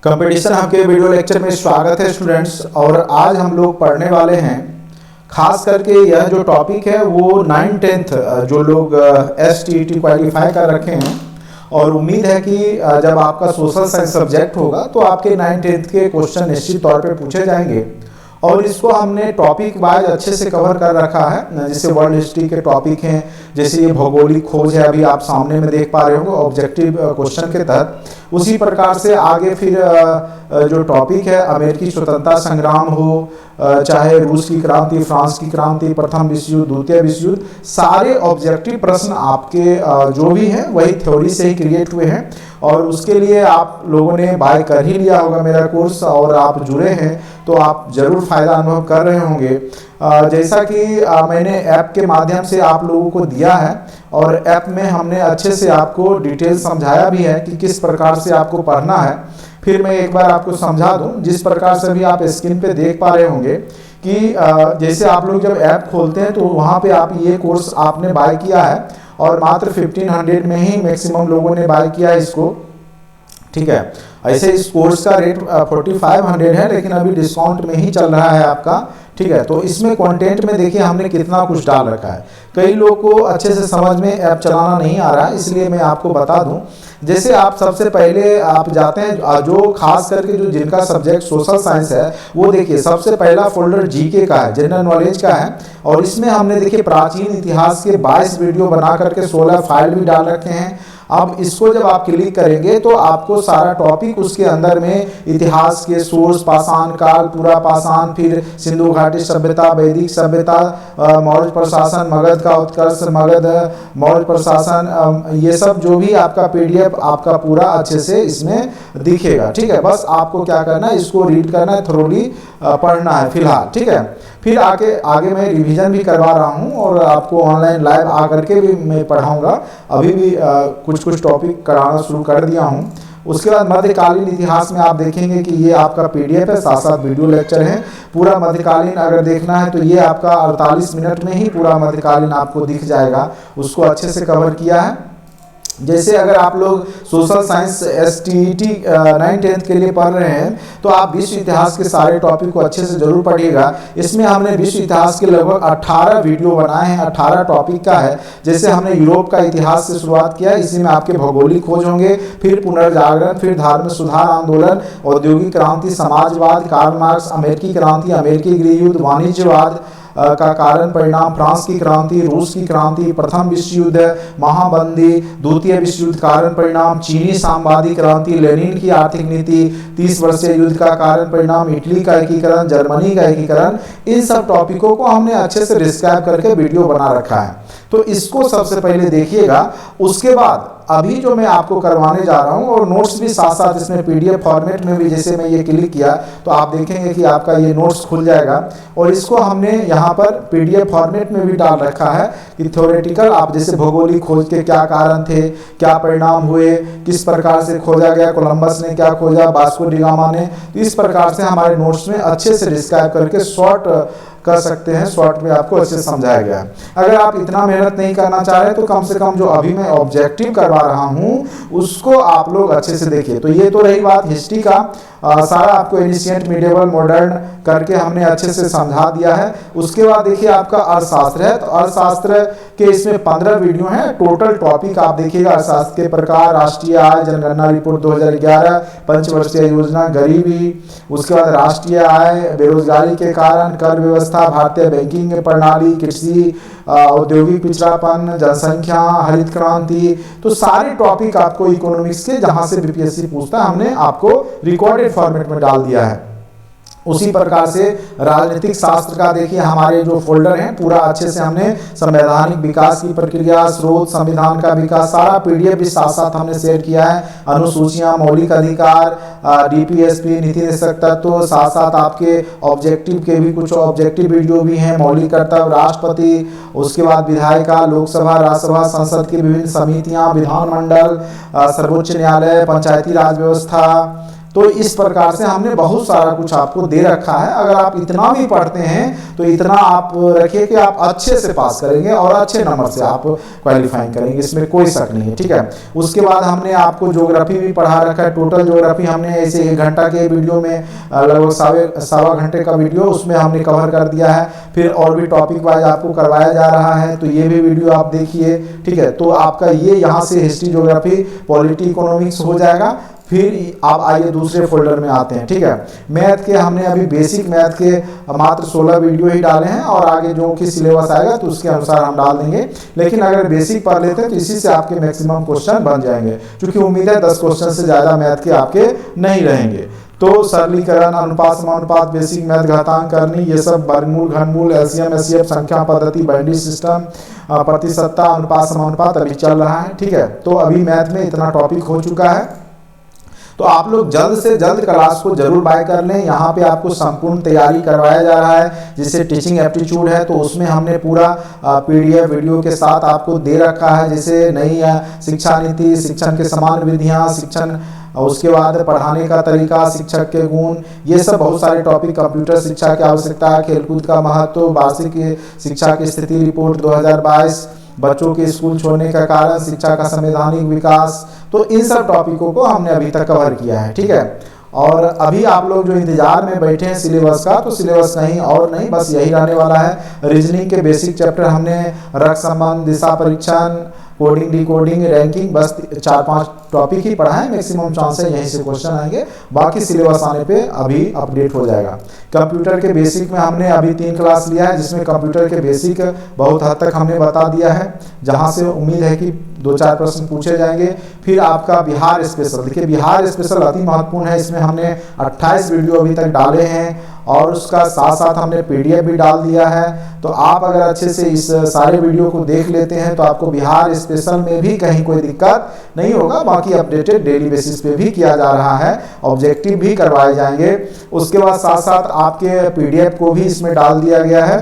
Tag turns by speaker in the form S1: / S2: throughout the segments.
S1: Competition hub के video lecture में स्वागत है स्टूडेंट्स। और आज हम लोग पढ़ने वाले हैं, खास करके यह जो टॉपिक है वो 9-10th जो लोग STET क्वालिफाई कर रखे हैं, और उम्मीद है कि जब आपका सोशल साइंस सब्जेक्ट होगा तो आपके 9-10th के क्वेश्चन निश्चित तौर पे पूछे जाएंगे। और इसको हमने टॉपिक वाइज अच्छे से कवर कर रखा है, जैसे वर्ल्ड हिस्ट्री के टॉपिक हैं, जैसे ये भौगोलिक खोज है, अभी आप सामने में देख पा रहे होंगे ऑब्जेक्टिव क्वेश्चन के तहत। उसी प्रकार से आगे फिर जो टॉपिक है अमेरिकी स्वतंत्रता संग्राम हो, चाहे रूस की क्रांति, फ्रांस की क्रांति, प्रथम विश्व युद्ध, द्वितीय विश्व युद्ध, सारे ऑब्जेक्टिव प्रश्न आपके जो भी हैं वही थ्योरी से ही क्रिएट हुए हैं। और उसके लिए आप लोगों ने बाय कर ही लिया होगा मेरा कोर्स, और आप जुड़े हैं तो आप जरूर फायदा अनुभव कर रहे होंगे। जैसा कि मैंने ऐप के माध्यम से आप लोगों को दिया है, और ऐप में हमने अच्छे से आपको डिटेल समझाया भी है कि किस प्रकार से आपको पढ़ना है। फिर मैं एक बार आपको समझा दूं, जिस प्रकार से भी आप स्क्रीन पे देख पा रहे होंगे कि जैसे आप लोग जब ऐप खोलते हैं तो वहाँ पे आप ये कोर्स आपने बाय किया है, और मात्र 1500 में ही मैक्सिमम लोगों ने बाय किया है इसको, ठीक है। ऐसे इस कोर्स का रेट 4500 है, लेकिन अभी डिस्काउंट में ही चल रहा है आपका, ठीक है। तो इसमें कंटेंट में देखिए हमने कितना कुछ डाल रखा है। कई लोगों को अच्छे से समझ में ऐप चलाना नहीं आ रहा है, इसलिए मैं आपको बता दूं। जैसे आप सबसे पहले आप जाते हैं, जो खास करके जो जिनका सब्जेक्ट सोशल साइंस है वो देखिए सबसे पहला फोल्डर जीके का है, जनरल नॉलेज का है। और इसमें हमने देखिए प्राचीन इतिहास के 22 वीडियो बना करके 16 फाइल भी डाल रखे हैं। अब इसको जब आप क्लिक करेंगे तो आपको सारा टॉपिक उसके अंदर में इतिहास के सोर्स, पाषाण काल, पूरा पाषाण, फिर सिंधु घाटी सभ्यता, वैदिक सभ्यता, मौर्य प्रशासन, मगध का उत्कर्ष, मगध, मौर्य प्रशासन, ये सब जो भी आपका PDF आपका पूरा अच्छे से इसमें दिखेगा, ठीक है। बस आपको क्या करना है, इसको रीड करना है, थोड़ी पढ़ना है फिलहाल, ठीक है। फिर आगे मैं रिवीजन भी करवा रहा हूँ, और आपको ऑनलाइन लाइव आकर के भी मैं पढ़ाऊँगा। अभी भी कुछ टॉपिक कराना शुरू कर दिया हूँ। उसके बाद मध्यकालीन इतिहास में आप देखेंगे कि ये आपका PDF है, साथ साथ वीडियो लेक्चर है। पूरा मध्यकालीन अगर देखना है तो ये आपका 48 मिनट में ही पूरा मध्यकालीन आपको दिख जाएगा, उसको अच्छे से कवर किया है। जैसे अगर आप लोग सोशल साइंस STET 9-10th के लिए पढ़ रहे हैं तो आप विश्व इतिहास के सारे टॉपिक को अच्छे से जरूर पढ़िएगा। इसमें हमने विश्व इतिहास के लगभग 18 वीडियो बनाए हैं, 18 टॉपिक का है। जैसे हमने यूरोप का इतिहास से शुरुआत किया, इसी में आपके भौगोलिक खोज होंगे, फिर पुनर्जागरण, फिर धार्मिक सुधार आंदोलन, औद्योगिक क्रांति, समाजवाद, कार्ल मार्क्स, अमेरिकी क्रांति, अमेरिकी गृह युद्ध, वाणिज्यवाद का कारण परिणाम, फ्रांस की क्रांति, रूस की क्रांति, प्रथम विश्व युद्ध, महाबंदी, द्वितीय विश्व युद्ध कारण परिणाम, चीनी साम्यवादी क्रांति, लेनिन की आर्थिक नीति, 30 वर्षीय युद्ध का कारण परिणाम, इटली का एकीकरण, जर्मनी का एकीकरण, इन सब टॉपिकों को हमने अच्छे से डिस्क्राइब करके वीडियो बना रखा है। तो इसको सबसे पहले देखिएगा। उसके बाद अभी जो मैं आपको करवाने जा रहा हूं, और नोट्स भी साथ साथ इसमें PDF फॉर्मेट में भी, जैसे मैं ये क्लिक किया तो आप देखेंगे कि आपका ये नोट्स खुल जाएगा। और इसको हमने यहाँ पर PDF फॉर्मेट में भी डाल रखा है कि थ्योरेटिकल, आप जैसे भौगोलिक खोज के क्या कारण थे, क्या परिणाम हुए, किस प्रकार से खोजा गया, कोलंबस ने क्या खोजा, वास्को डी गामा ने, तो इस प्रकार से हमारे नोट्स में अच्छे से डिस्क्राइब करके शॉर्ट कर सकते हैं, शॉर्ट में आपको अच्छे से समझाया गया है। अगर आप इतना मेहनत नहीं करना चाह रहे तो कम से कम जो अभी मैं ऑब्जेक्टिव करवा रहा हूं उसको आप लोग अच्छे से देखिए। तो ये तो रही बात हिस्ट्री का, सारा आपको एनिशिएंट, मिडिवल, मॉडर्न करके हमने अच्छे से समझा दिया है। उसके बाद देखिए आपका अर्थशास्त्र है, तो अर्थशास्त्र के इसमें 15 वीडियो हैं। टोटल टॉपिक आप देखिएगा, अर्थशास्त्र के प्रकार, राष्ट्रीय आय, जनगणना रिपोर्ट 2011, पंचवर्षीय योजना, गरीबी, उसके बाद राष्ट्रीय आय, बेरोजगारी के कारण, कर व्यवस्था, भारतीय बैंकिंग प्रणाली, कृषि, औद्योगिक पिछड़ापन, जनसंख्या, हरित क्रांति, तो सारे टॉपिक आपको इकोनॉमिक्स के जहां से BPSC पूछता है हमने आपको रिकॉर्डेड फॉर्मेट में डाल दिया है। उसी प्रकार से राजनीतिक शास्त्र का देखिए हमारे जो फोल्डर हैं, पूरा अच्छे से हमने संवैधानिक विकास की प्रक्रिया, स्रोत, संविधान का विकास, सारा PDF भी साथ साथ हमने शेयर किया है। अनुसूचियां, मौलिक अधिकार, DPSP, नीति निर्देशक तत्व, साथ साथ आपके ऑब्जेक्टिव के भी कुछ ऑब्जेक्टिव वीडियो भी हैं, मौलिक कर्तव्य, राष्ट्रपति, उसके बाद विधायिका, लोकसभा, राज्यसभा, संसद की विभिन्न समितियां, विधानमंडल, सर्वोच्च न्यायालय, पंचायती राज व्यवस्था, तो इस प्रकार से हमने बहुत सारा कुछ आपको दे रखा है। अगर आप इतना भी पढ़ते हैं तो इतना आप रखिए कि आप अच्छे से पास करेंगे और अच्छे नंबर से आप क्वालिफाइंग करेंगे, इसमें कोई शक नहीं है, ठीक है। उसके बाद हमने आपको ज्योग्राफी भी पढ़ा रखा है। टोटल ज्योग्राफी हमने ऐसे 1 घंटा के वीडियो में लगभग सवा घंटे का वीडियो उसमें हमने कवर कर दिया है। फिर और भी टॉपिक वाइज आपको करवाया जा रहा है, तो ये भी वीडियो आप देखिए, ठीक है। तो आपका ये यहाँ से हिस्ट्री, ज्योग्राफी, पॉलिटी, इकोनॉमिक्स हो जाएगा। फिर आप आइए दूसरे फोल्डर में आते हैं, ठीक है। मैथ के हमने अभी बेसिक मैथ के मात्र 16 वीडियो ही डाले हैं और आगे जो कि सिलेबस आएगा तो उसके अनुसार हम डाल देंगे। लेकिन अगर बेसिक पढ़ लेते हैं तो इसी से आपके मैक्सिमम क्वेश्चन बन जाएंगे, क्योंकि उम्मीद है 10 क्वेश्चन से ज़्यादा मैथ के आपके नहीं रहेंगे। तो सरलीकरण, अनुपात, समानुपात, बेसिक मैथ, घातांक करनी, ये सब वर्गमूल, घनमूल, एलसीएम, एचसीएफ, संख्या पद्धति, बाइनरी सिस्टम, प्रतिशतता, अनुपात, समानुपात अभी चल रहा है, ठीक है। तो अभी मैथ में इतना टॉपिक हो चुका है, तो आप लोग जल्द से जल्द क्लास को जरूर बाय कर लें। यहाँ पे आपको संपूर्ण तैयारी करवाया जा रहा है। जैसे टीचिंग एप्टीट्यूड है तो उसमें हमने पूरा पीडीएफ वीडियो के साथ आपको दे रखा है। जैसे नई शिक्षा नीति, शिक्षण के समान विधियाँ, शिक्षण, उसके बाद पढ़ाने का तरीका, शिक्षक के गुण, ये सब बहुत सारे टॉपिक, कंप्यूटर शिक्षा की आवश्यकता, खेलकूद का महत्व, वार्षिक शिक्षा की स्थिति रिपोर्ट 2022, बच्चों के स्कूल छोड़ने का कारण, शिक्षा का संवैधानिक विकास, तो इन सब टॉपिकों को हमने अभी तक कवर किया है, ठीक है। और अभी आप लोग जो इंतजार में बैठे हैं सिलेबस का, तो सिलेबस कहीं और नहीं, बस यही रहने वाला है। रीजनिंग के बेसिक चैप्टर हमने रक्त संबंध, दिशा परीक्षण, कोडिंग, डिकोडिंग, रैंकिंग, बस 4-5 टॉपिक ही पढ़ा है। मैक्सिमम चांस है यहीं से क्वेश्चन आएंगे, बाकी सिलेबस आने पे अभी अपडेट हो जाएगा। कंप्यूटर के बेसिक में हमने अभी 3 क्लास लिया है, जिसमें कंप्यूटर के बेसिक बहुत हद तक हमने बता दिया है, जहां से उम्मीद है कि 2-4 प्रश्न पूछे जाएंगे। फिर आपका बिहार स्पेशल, देखिए बिहार स्पेशल अति महत्वपूर्ण है। इसमें हमने 28 वीडियो अभी तक डाले हैं और उसका साथ साथ हमने पीडीएफ भी डाल दिया है। तो आप अगर अच्छे से इस सारे वीडियो को देख लेते हैं तो आपको बिहार स्पेशल में भी कहीं कोई दिक्कत नहीं होगा। बाकी अपडेटेड डेली बेसिस पे भी किया जा रहा है, ऑब्जेक्टिव भी करवाए जाएंगे। उसके बाद साथ साथ आपके पीडीएफ को भी इसमें डाल दिया गया है,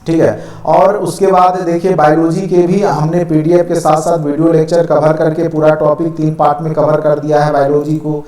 S1: ठीक है। और उसके बाद देखिए बायोलॉजी के भी हमने पीडीएफ के साथ साथ वीडियो लेक्चर कवर करके पूरा टॉपिक 3 पार्ट में कवर कर दिया है बायोलॉजी को।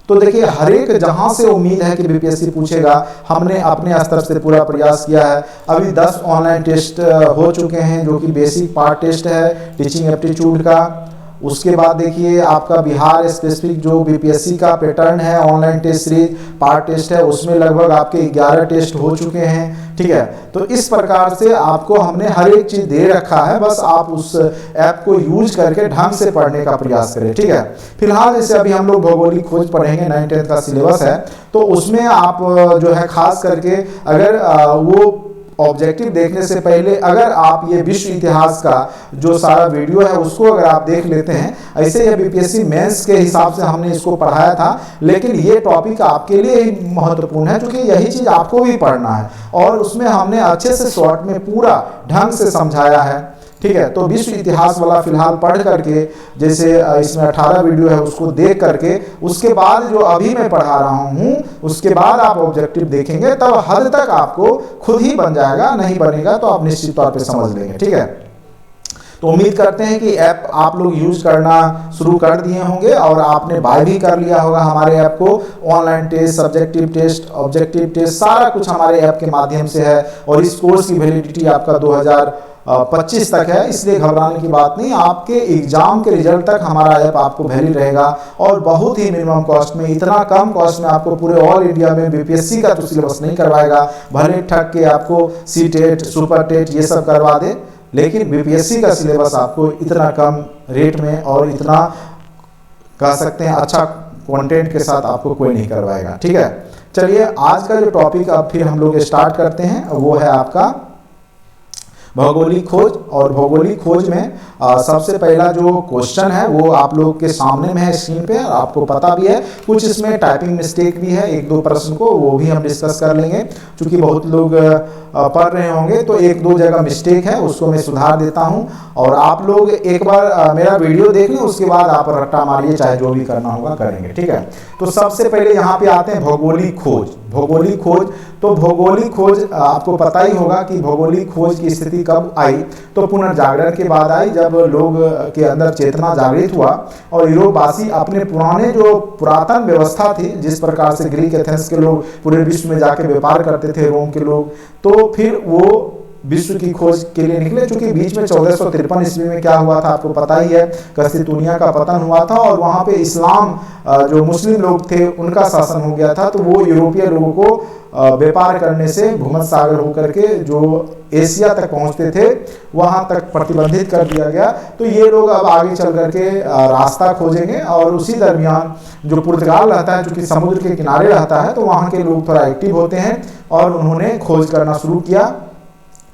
S1: तो देखिए हर एक जहां से उम्मीद है कि बीपीएससी पूछेगा, हमने अपने स्तर से पूरा प्रयास किया है। अभी 10 ऑनलाइन टेस्ट हो चुके हैं, जो कि बेसिक पार्ट टेस्ट है टीचिंग एप्टीट्यूड का। उसके बाद देखिए आपका बिहार स्पेसिफिक जो बीपीएससी का पैटर्न है, online test series part test है, उसमें लगभग आपके 11 टेस्ट हो चुके हैं, ठीक है। तो इस प्रकार से आपको हमने हर एक चीज दे रखा है, बस आप उस ऐप को यूज करके ढंग से पढ़ने का प्रयास करें, ठीक है। फिलहाल जैसे अभी हम लोग भौगोलिक खोज पढ़ेंगे, 9th का सिलेबस है, तो उसमें आप जो है खास करके अगर वो ऑब्जेक्टिव देखने से पहले अगर आप ये विश्व इतिहास का जो सारा वीडियो है उसको अगर आप देख लेते हैं, ऐसे ये बीपीएससी मेंस के हिसाब से हमने इसको पढ़ाया था, लेकिन ये टॉपिक आपके लिए ही महत्वपूर्ण है क्योंकि यही चीज आपको भी पढ़ना है और उसमें हमने अच्छे से शॉर्ट में पूरा ढंग से समझाया है, ठीक है। तो विश्व इतिहास वाला फिलहाल पढ़ करके, जैसे इसमें 18 वीडियो है उसको देख करके, उसके बाद जो अभी मैं पढ़ा रहा हूँ उसके बाद आप ऑब्जेक्टिव देखेंगे, तब हद तक आपको खुद ही बन जाएगा। नहीं बनेगा तो आप निश्चित तौर पे समझ लेंगे, ठीक है। तो उम्मीद करते हैं कि ऐप आप लोग यूज करना शुरू कर दिए होंगे और आपने बाय भी कर लिया होगा हमारे ऐप को। Online test, subjective test, objective test सारा कुछ हमारे ऐप के माध्यम से है और इस कोर्स की वैलिडिटी आपका 2025 तक है, इसलिए घबराने की बात नहीं। आपके एग्जाम के रिजल्ट तक हमारा ऐप आपको वैलिड रहेगा और बहुत ही मिनिमम कॉस्ट में, इतना कम कॉस्ट में आपको पूरे ऑल इंडिया में बीपीएससी का तो सिलेबस नहीं करवाएगा, भले ठग के आपको सी टेट, सुपर टेट ये सब करवा दे, लेकिन बीपीएससी का सिलेबस आपको इतना कम रेट में और इतना कह सकते हैं अच्छा कंटेंट के साथ आपको कोई नहीं करवाएगा, ठीक है। चलिए आज का जो टॉपिक अब फिर हम लोग स्टार्ट करते हैं, वो है आपका भौगोलिक खोज। और भौगोलिक खोज में सबसे पहला जो क्वेश्चन है वो आप लोग के सामने में है स्क्रीन पे, आपको पता भी है। कुछ इसमें टाइपिंग मिस्टेक भी है, 1-2 प्रश्न को वो भी हम डिस्कस कर लेंगे, क्योंकि बहुत लोग पढ़ रहे होंगे तो 1-2 जगह मिस्टेक है, उसको मैं सुधार देता हूं। और आप लोग एक बार मेरा वीडियो देख लें, उसके बाद आप रट्टा मारिए, चाहे जो भी करना होगा करेंगे, ठीक है। तो सबसे पहले यहाँ पे आते हैं भौगोलिक खोज। भौगोलिक खोज, तो भौगोलिक खोज आपको पता ही होगा कि भौगोलिक खोज की स्थिति क्रांति कब आई, तो पुनर्जागरण के बाद आई, जब लोग के अंदर चेतना जागृत हुआ और यूरोपवासी अपने पुराने जो पुरातन व्यवस्था थी, जिस प्रकार से ग्रीक एथेंस के लोग पूरे विश्व में जाके व्यापार करते थे, रोम के लोग, तो फिर वो विश्व की खोज के लिए निकले। चूंकि बीच में 1453 ईस्वी में क्या हुआ था आपको पता ही है, कस्तितुनिया का पतन हुआ था और वहां पे इस्लाम जो मुस्लिम लोग थे उनका शासन हो गया था, तो वो यूरोपीय लोगों को व्यापार करने से भूमध्य सागर होकर के जो एशिया तक पहुंचते थे वहां तक प्रतिबंधित कर दिया गया। तो ये लोग अब आगे चल करके रास्ता खोजेंगे और उसी दरमियान जो पुर्तगाल रहता है, चूंकि समुद्र के किनारे रहता है, तो वहां के लोग थोड़ा एक्टिव होते हैं और उन्होंने खोज करना शुरू किया।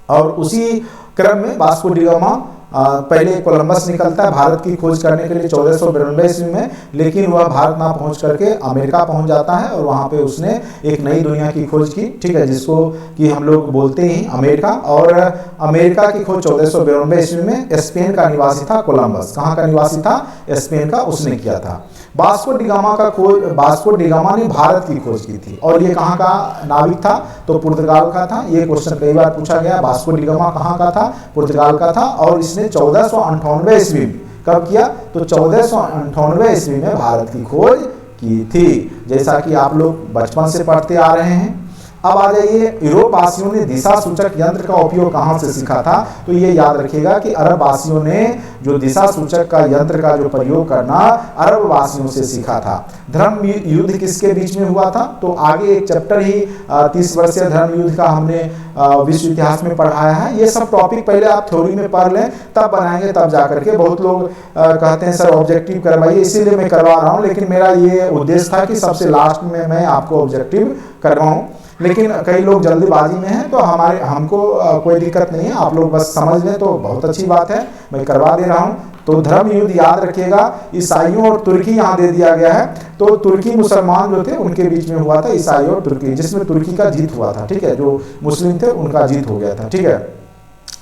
S1: और उसी क्रम में वास्को डी गामा पहले कोलंबस निकलता है भारत की खोज करने के लिए 1492 ईस्वी में, लेकिन वह भारत ना पहुंच करके अमेरिका पहुंच जाता है और वहां पे उसने एक नई दुनिया की खोज की, ठीक है, जिसको कि हम लोग बोलते ही अमेरिका। और अमेरिका की खोज 1492 ईस्वी में स्पेन का निवासी था कोलंबस। कहाँ का निवासी था? स्पेन का, उसने किया था। वास्को डी गामा का खोज, वास्को डी गामा ने भारत की खोज की थी और ये कहाँ का नाविक था? तो पुर्तगाल का था। ये क्वेश्चन कई बार पूछा गया, वास्को डी गामा कहाँ का था? पुर्तगाल का था। और इसने 1498 ईस्वी में कब किया? तो 1498 ईस्वी में भारत की खोज की थी, जैसा कि आप लोग बचपन से पढ़ते आ रहे हैं। अब आ जाइए, यूरोप वासियों ने दिशा सूचक यंत्र का उपयोग कहां से सीखा था? तो ये याद रखिएगा कि अरब वासियों ने जो दिशा सूचक का यंत्र का जो प्रयोग करना अरब वासियों से सीखा था। धर्म युद्ध किसके बीच में हुआ था? तो आगे एक चैप्टर ही 30 वर्षीय धर्म युद्ध का हमने विश्व इतिहास में पढ़ाया है। ये सब टॉपिक पहले आप थ्योरी में पढ़ लें, तब बनाएंगे, तब जाकर के। बहुत लोग कहते हैं सर ऑब्जेक्टिव करवाइए, इसीलिए मैं करवा रहा हूँ, लेकिन मेरा ये उद्देश्य था कि सबसे लास्ट में मैं आपको ऑब्जेक्टिव करवाऊँ। लेकिन कई लोग जल्दीबाजी में हैं, तो हमको कोई दिक्कत नहीं है, आप लोग बस समझ लें तो बहुत अच्छी बात है, मैं करवा दे रहा हूं। तो धर्म युद्ध याद रखिएगा, ईसाइयों और तुर्की यहाँ दे दिया गया है। तो तुर्की मुसलमान जो थे उनके बीच में हुआ था, ईसाई और तुर्की, जिसमें तुर्की का जीत हुआ था, ठीक है, जो मुस्लिम थे उनका जीत हो गया था, ठीक है।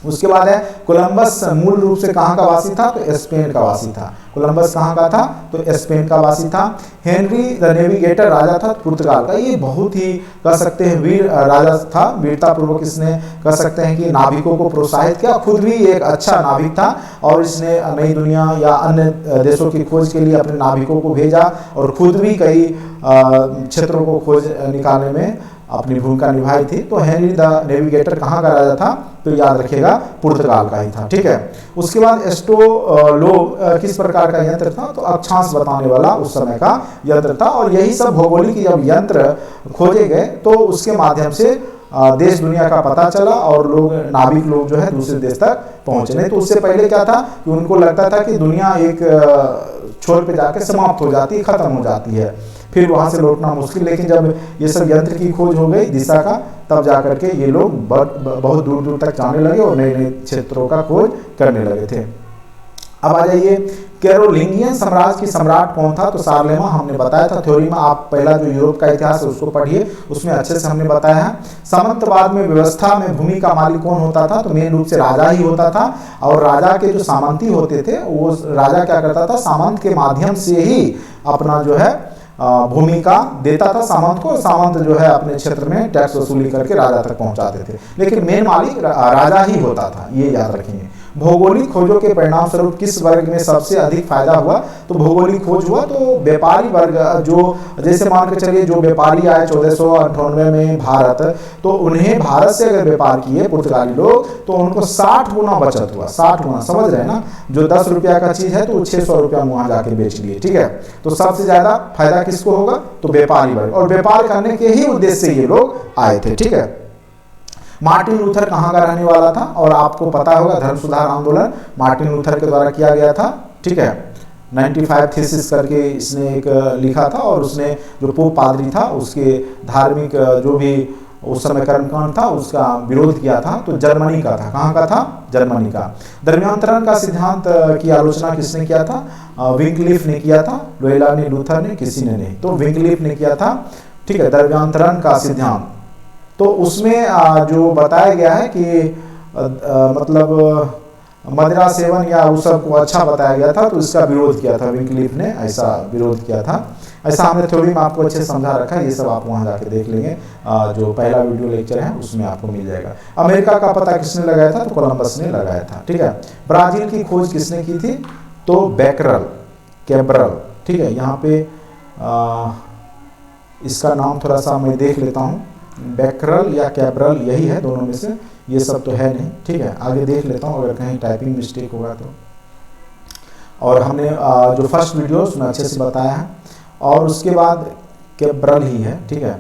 S1: उसके बाद है कोलंबस मूल रूप से कहाँ का वासी था? तो स्पेन का वासी था। कोलंबस कहाँ का था? तो स्पेन का वासी था। हेनरी द नेविगेटर राजा था पुर्तगाल का। ये बहुत ही कह सकते हैं वीर राजा था, वीरता पूर्वक इसने कह सकते हैं कि नाविकों को प्रोत्साहित किया, खुद भी एक अच्छा नाविक था और इसने नई दुनिया या अन्य देशों की खोज के लिए अपने नाविकों को भेजा और खुद भी कई क्षेत्रों को खोज निकालने में अपनी भूमिका निभाई थी। तो हेनरी द नेविगेटर कहाँ का राजा था? तो याद रखिएगा पुर्तगाल का ही था, ठीक है। उसके बाद एस्ट्रोलोब किस प्रकार का यंत्र था? तो अक्षांश बताने वाला उस समय का यंत्र था। और यही सब भौगोलिक जब यंत्र खोजे गए तो उसके माध्यम से देश दुनिया का पता चला और लोग नाविक लोग जो है दूसरे देश तक पहुंचे। नहीं तो उससे पहले क्या था कि उनको लगता था कि दुनिया एक छोर पे जाके समाप्त हो जाती है, खत्म हो जाती है, फिर वहां से लौटना मुश्किल। लेकिन जब ये सब यंत्र की खोज हो गई दिशा का, तब जाकर के ये लोग बहुत दूर दूर तक जाने लगे और नए नए क्षेत्रों का खोज करने लगे थे। अब आ जाइए, कैरोलिंगियन साम्राज्य की सम्राट कौन था? तो शारलेमा हमने बताया था थ्योरी में, आप पहला जो यूरोप का इतिहास है उसको पढ़िए, उसमें अच्छे से हमने बताया है। सामंतवाद में व्यवस्था में भूमि का मालिक कौन होता था? तो मेन रूप से राजा ही होता था। और राजा के जो सामंती होते थे, वो राजा क्या करता था, सामंत के माध्यम से ही अपना जो है भूमि का देता था सामंत को। सामंत जो है अपने क्षेत्र में टैक्स वसूली करके राजा तक पहुंचाते थे, लेकिन मेन मालिक राजा ही होता था, ये याद रखेंगे। भौगोलिक खोजों के परिणाम स्वरूप किस वर्ग में सबसे अधिक फायदा हुआ? तो भौगोलिक खोज हुआ तो व्यापारी वर्ग, जो जैसे मान के चलिए जो व्यापारी आए 1498 में भारत, तो उन्हें भारत से अगर व्यापार किए पुर्तगाली लोग तो उनको 60 गुना बचत हुआ। 60 गुना, समझ रहे हैं ना? जो 10 रुपया का चीज है तो 600 रुपया वहां जाके बेच लिए, ठीक है। तो सबसे ज्यादा फायदा किसको होगा? तो व्यापारी वर्ग, और व्यापार करने के ही उद्देश्य से ये लोग आए थे, ठीक है। मार्टिन लूथर कहाँ का रहने वाला था? और आपको पता होगा धर्म सुधार आंदोलन मार्टिन लूथर के द्वारा किया गया था, ठीक है। 95 थीसिस करके इसने एक लिखा था और उसने जो पोप पादरी था उसके धार्मिक जो भी उस समय कर्मकांड था उसका विरोध किया था। तो जर्मनी का था। कहाँ का था? जर्मनी का। धर्मांतरण का सिद्धांत की आलोचना किसने किया था? विंकलिफ ने किया था। लोयोला ने, लूथर ने, किसी ने नहीं। तो विंकलिफ ने किया था, ठीक है, धर्मांतरण का सिद्धांत। तो उसमें जो बताया गया है कि मतलब मदिरा सेवन या उस सब को अच्छा बताया गया था, तो इसका विरोध किया था विंकलिफ ने, ऐसा विरोध किया था। ऐसा हमने थ्योरी में आपको अच्छे समझा रखा है, ये सब आप वहाँ जाके देख लेंगे, जो पहला वीडियो लेक्चर है उसमें आपको मिल जाएगा। अमेरिका का पता किसने लगाया था, तो कोलंबस ने लगाया था, ठीक है। ब्राजील की खोज किसने की थी, तो बैकरल कैब्रल, ठीक है। यहाँ पे इसका नाम थोड़ा सा मैं देख लेता हूँ, बैकरल या कैब्रल यही है, दोनों में से, ये सब तो है नहीं, ठीक है। आगे देख लेता हूँ अगर कहीं टाइपिंग मिस्टेक होगा तो। और हमने जो फर्स्ट वीडियो उसमें अच्छे से बताया है, और उसके बाद कैब्रल ही है, ठीक है।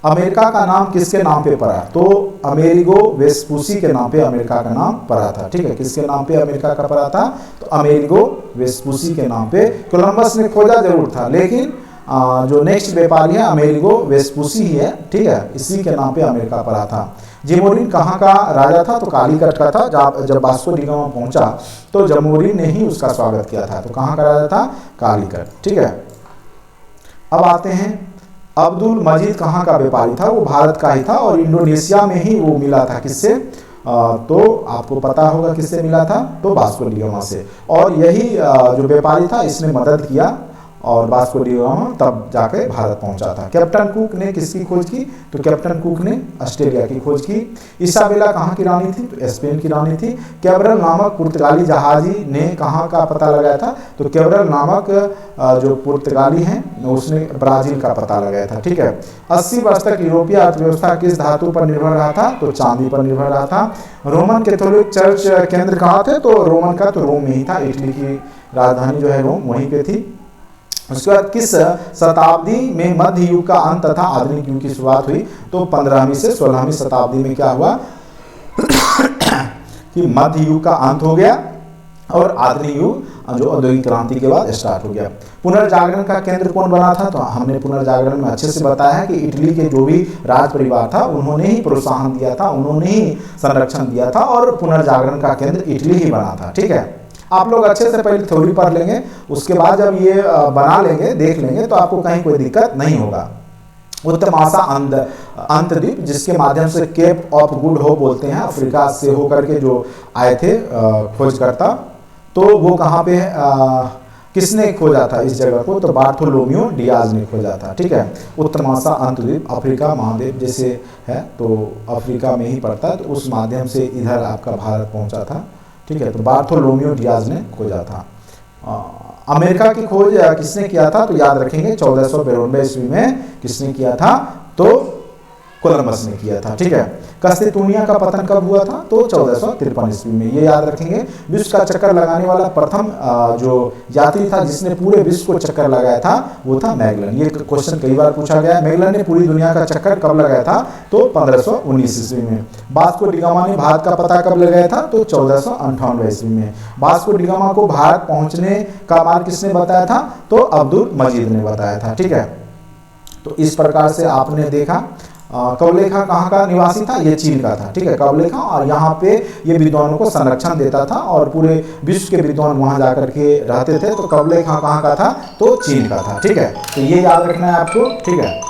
S1: अमेरिका का नाम किसके नाम पे पड़ा, तो अमेरिगो वेस्पूसी के नाम पे अमेरिका का नाम पड़ा था, ठीक है। किसके नाम पे अमेरिका का पड़ा था, तो अमेरिगो वेस्पूसी के नाम पे। कोलंबस ने खोजा जरूर था, लेकिन जो नेक्स्ट व्यापारी है अमेरिगो वेस्पूसी ही है, ठीक है, इसी के नाम पे अमेरिका पड़ा था। जमोरिन कहाँ का राजा था, तो कालीकट का था। जब वास्को डी गामा पहुंचा तो जमोरिन ने ही उसका स्वागत किया था, तो कहाँ का राजा था, कालीकट, ठीक है। अब आते हैं, अब्दुल मजीद कहाँ का व्यापारी था, वो भारत का ही था, और इंडोनेशिया में ही वो मिला था, किससे, तो आपको पता होगा किससे मिला था, तो वास्को डी गामा से। और यही जो व्यापारी था इसने मदद किया, और वास्को डी गामा तब जाके भारत पहुंचा था। कैप्टन कुक ने किसकी खोज की, तो कैप्टन कुक ने ऑस्ट्रेलिया की खोज की। इसाबेला कहाँ की रानी थी, तो स्पेन की रानी थी। कैब्रल नामक पुर्तगाली जहाजी ने कहाँ का पता लगाया था, तो कैब्रल नामक जो पुर्तगाली हैं उसने ब्राजील का पता लगाया था, ठीक है। 80 वर्ष तक यूरोपीय अर्थव्यवस्था किस धातु पर निर्भर रहा था, तो चांदी पर निर्भर रहा था। रोमन कैथोलिक चर्च केंद्र कहाँ थे, तो रोमन का तो रोम में ही था, इटली की राजधानी जो है रोम वहीं पे थी। उसके बाद किस शताब्दी में मध्य युग का अंत तथा आधुनिक युग की शुरुआत हुई, तो 15वीं से 16वीं शताब्दी में क्या हुआ कि मध्य युग का अंत हो गया और आधुनिक युग जो औद्योगिक क्रांति के बाद स्टार्ट हो गया। पुनर्जागरण का केंद्र कौन बना था, तो हमने पुनर्जागरण में अच्छे से बताया है कि इटली के जो भी राज परिवार था उन्होंने ही प्रोत्साहन दिया था, उन्होंने ही संरक्षण दिया था, और पुनर्जागरण का केंद्र इटली ही बना था, ठीक है। आप लोग अच्छे से पहले थ्योरी पढ़ लेंगे, उसके बाद जब ये बना लेंगे, देख लेंगे, तो आपको कहीं कोई दिक्कत नहीं होगा। उत्तमासा अंतद्वीप, जिसके माध्यम से केप ऑफ गुड होप बोलते हैं, अफ्रीका से होकर के जो आए थे खोजकर्ता, तो वो कहाँ पे किसने खोजा था इस जगह को, तो बार्थोलोमियो डियाज ने खोजा था, ठीक है। उत्तमासा अंतद्वीप अफ्रीका महाद्वीप जैसे है, तो अफ्रीका में ही पड़ता है, तो उस माध्यम से इधर आपका भारत पहुंचा था, ठीक है। तो बार्थोलोमियो डियाज ने खोजा था। अमेरिका की खोज किसने किया था, तो याद रखेंगे 1492 ईस्वी में किसने किया था, तो कोलंबस ने किया था, ठीक है। कस्तेतूनिया का पतन कब हुआ था, तो 1453 ईस्वी में, ये याद रखेंगे। विश्व का चक्कर लगाने वाला प्रथम जो यात्री था जिसने पूरे विश्व को चक्कर लगाया था, वो था मैगलन। ये क्वेश्चन कई बार पूछा गया है, मैगलन ने पूरी दुनिया का चक्कर कब लगाया था, तो 1519 ईस्वी में। वास्को डी गामा ने भारत का पता कब लगाया था, तो 1458 ईस्वी में। वास्को डी गामा को भारत पहुंचने का मार्ग किसने बताया था, तो अब्दुल मजीद ने बताया था, ठीक है। तो इस प्रकार से आपने देखा कबलेखा कहाँ का निवासी था, ये चीन का था, ठीक है, कबलेखा, और यहाँ पे ये विद्वानों को संरक्षण देता था और पूरे विश्व के विद्वान वहाँ जाकर के रहते थे। तो कबलेखा कहाँ का था, तो चीन का था, ठीक है। तो ये याद रखना है आपको, ठीक है।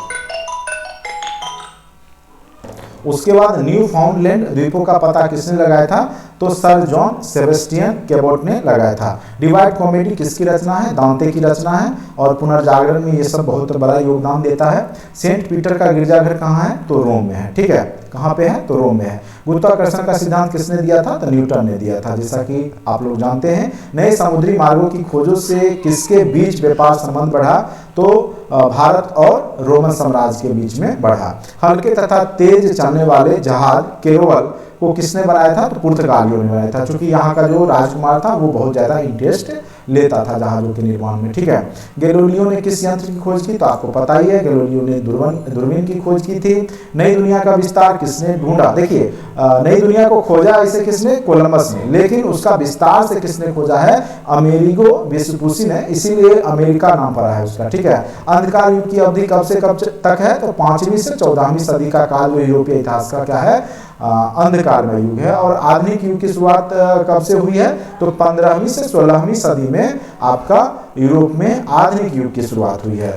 S1: उसके बाद न्यू फाउंडलैंड द्वीपों का पता किसने लगाया था, तो सर जॉन सेबेस्टियन केबोट ने लगाया था। डिवाइड कॉमेडी किसकी रचना है, दांते की रचना है, और पुनर्जागरण में ये सब बहुत बड़ा योगदान देता है। सेंट पीटर का गिरजाघर कहाँ है, तो रोम में है, ठीक है। कहाँ पे है, तो रोम में है। गुरुत्वाकर्षण का सिद्धांत किसने दिया था, तो न्यूटन ने दिया था, जैसा कि आप लोग जानते हैं। नए समुद्री मार्गों की खोजों से किसके बीच व्यापार संबंध बढ़ा, तो भारत और रोमन साम्राज्य के बीच में बढ़ा। हल्के तथा तेज चलने वाले जहाज कैरोवल को किसने बनाया था, तो पुर्तगालियों ने बनाया था, क्योंकि यहाँ का जो राजकुमार था वो बहुत ज़्यादा इंटरेस्ट लेता था जहाज़ों के निर्माण में, ठीक है। गैलीलियो ने किस यंत्र की खोज की, तो आपको पता ही है, गैलीलियो ने दूरबीन की खोज की थी। नई दुनिया का विस्तार किसने ढूंढा, देखिए नई दुनिया को खोजा इसे किसने, कोलंबस ने, लेकिन उसका विस्तार से किसने खोजा है, अमेरिगो वेस्पूसी ने, इसीलिए अमेरिका नाम पड़ा है उसका, ठीक है। अंधकार युग की अवधि कब से कब तक है, तो 5वीं से 14वीं सदी का काल जो यूरोपीय इतिहास का क्या है, अंधकार में युग है। और आधुनिक युग की शुरुआत कब से हुई है, तो 15वीं से 16वीं सदी में आपका यूरोप में आधुनिक युग की शुरुआत हुई है,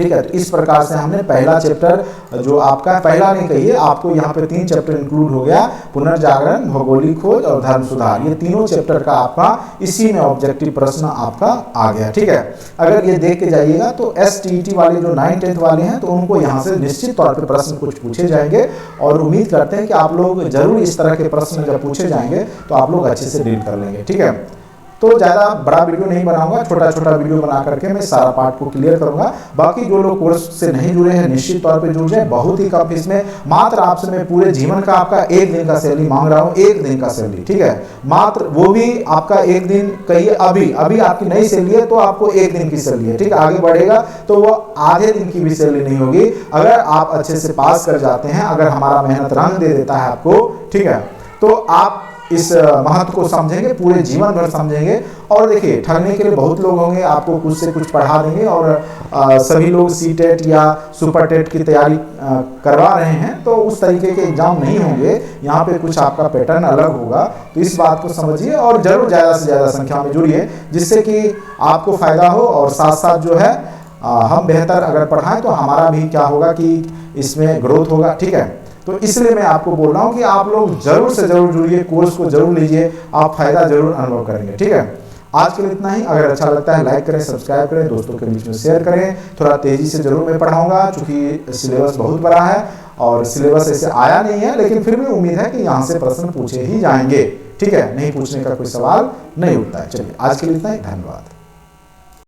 S1: ठीक है। तो इस प्रकार से हमने पहला चैप्टर जो आपका पहला नहीं कहिए, आपको यहाँ पे 3 चैप्टर इंक्लूड हो गया, पुनर्जागरण, भौगोलिक खोज और धर्म सुधार। ये तीनों चैप्टर का आपका इसी में ऑब्जेक्टिव प्रश्न आपका आ गया। ठीक है, अगर ये देख के जाइएगा तो STET वाले जो 9th 10th वाले हैं तो उनको यहाँ से निश्चित तौर पे प्रश्न कुछ पूछे जाएंगे, और उम्मीद करते हैं कि आप लोग जरूर इस तरह के प्रश्न जब पूछे जाएंगे तो आप लोग अच्छे से डील कर लेंगे। ठीक है, तो ज़्यादा बड़ा वीडियो नहीं बनाऊंगा, छोटा छोटा वीडियो बना करके मैं सारा पार्ट को क्लियर करूंगा। बाकी जो लोग कोर्स से नहीं जुड़े हैं निश्चित तौर पे जुड़ जाए, बहुत ही कम फीस में, मात्र आपसे मैं पूरे जीवन का आपका 1 दिन का सैलरी मांग रहा हूँ, 1 दिन का सैलरी। ठीक है, मात्र वो भी आपका 1 दिन, कहिए अभी आपकी नई सैलरी है तो आपको 1 दिन की सैलरी है। ठीक है, आगे बढ़ेगा तो वो आधे दिन की भी सैलरी नहीं होगी, अगर आप अच्छे से पास कर जाते हैं, अगर हमारा मेहनत रंग दे देता है आपको। ठीक है, तो आप इस महत्व को समझेंगे, पूरे जीवन भर समझेंगे। और देखिए, ठगने के लिए बहुत लोग होंगे, आपको कुछ से कुछ पढ़ा देंगे, और सभी लोग CTET या सुपर टेट की तैयारी करवा रहे हैं, तो उस तरीके के एग्जाम नहीं होंगे। यहाँ पे कुछ आपका पैटर्न अलग होगा, तो इस बात को समझिए और जरूर ज़्यादा से ज़्यादा संख्या में जुड़िए, जिससे कि आपको फायदा हो, और साथ साथ जो है हम बेहतर अगर पढ़ाएं तो हमारा भी क्या होगा कि इसमें ग्रोथ होगा। ठीक है, तो इसलिए मैं आपको बोल रहा हूँ कि आप लोग जरूर से जरूर जुड़िए, कोर्स को जरूर लीजिए, आप फायदा जरूर अनुभव करेंगे। ठीक है, आज के लिए इतना ही। अगर अच्छा लगता है लाइक करें, सब्सक्राइब करें, दोस्तों के बीच में शेयर करें। थोड़ा तेजी से जरूर मैं पढ़ाऊंगा, क्योंकि सिलेबस बहुत बड़ा है और सिलेबस ऐसे आया नहीं है, लेकिन फिर भी उम्मीद है कि यहाँ से प्रश्न पूछे ही जाएंगे। ठीक है, नहीं पूछने का कोई सवाल नहीं उठता है। चलिए, आज के लिए इतना ही, धन्यवाद।